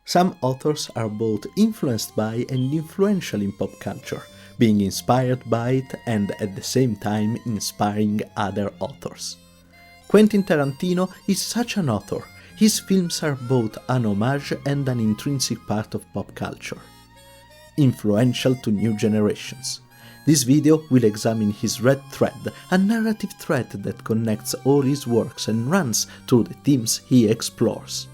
Some authors are both influenced by and influential in pop culture, being inspired by it and at the same time inspiring other authors. Quentin Tarantino is such an author. His films are both an homage and an intrinsic part of pop culture. Influential to new generations. This video will examine his red thread, a narrative thread that connects all his works and runs through the themes he explores.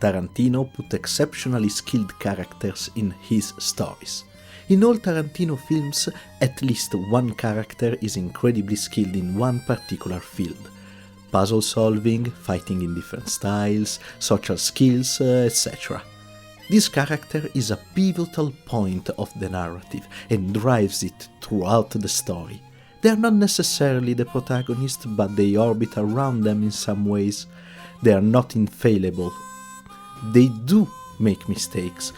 Tarantino put exceptionally skilled characters in his stories. In all Tarantino films, at least one character is incredibly skilled in one particular field. Puzzle solving, fighting in different styles, social skills, etc. This character is a pivotal point of the narrative and drives it throughout the story. They are not necessarily the protagonist, but they orbit around them in some ways. They are not infallible. They do make mistakes.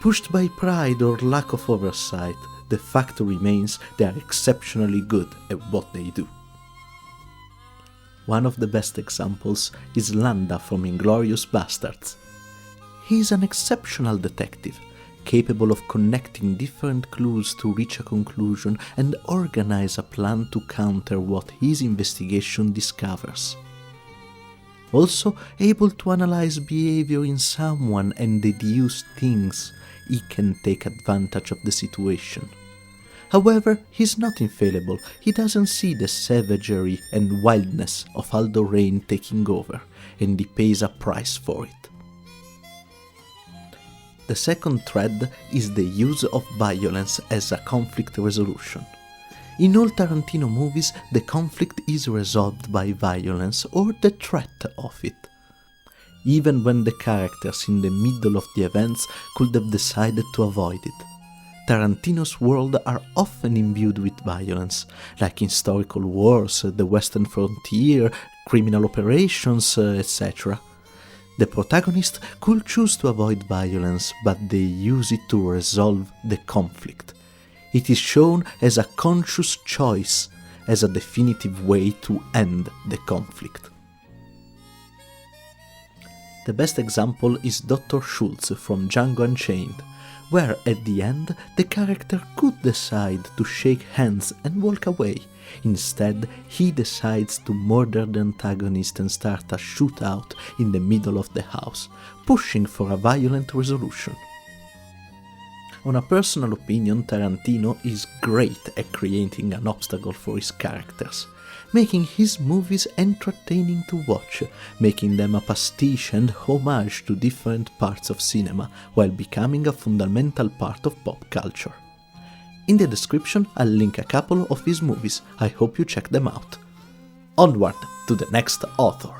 Pushed by pride or lack of oversight, the fact remains they are exceptionally good at what they do. One of the best examples is Landa from Inglourious Basterds. He is an exceptional detective, capable of connecting different clues to reach a conclusion and organize a plan to counter what his investigation discovers. Also able to analyze behavior in someone and deduce things, he can take advantage of the situation. However, he's not infallible. He doesn't see the savagery and wildness of Aldo Raine taking over, and he pays a price for it. The second thread is the use of violence as a conflict resolution. In all Tarantino movies, the conflict is resolved by violence or the threat of it. Even when the characters in the middle of the events could have decided to avoid it. Tarantino's worlds are often imbued with violence, like historical wars, the Western frontier, criminal operations, etc. The protagonist could choose to avoid violence, but they use it to resolve the conflict. It is shown as a conscious choice, as a definitive way to end the conflict. The best example is Dr. Schultz from Django Unchained, where at the end the character could decide to shake hands and walk away. Instead, he decides to murder the antagonist and start a shootout in the middle of the house, pushing for a violent resolution. On a personal opinion, Tarantino is great at creating an obstacle for his characters, making his movies entertaining to watch, making them a pastiche and homage to different parts of cinema, while becoming a fundamental part of pop culture. In the description, I'll link a couple of his movies. I hope you check them out. Onward to the next author.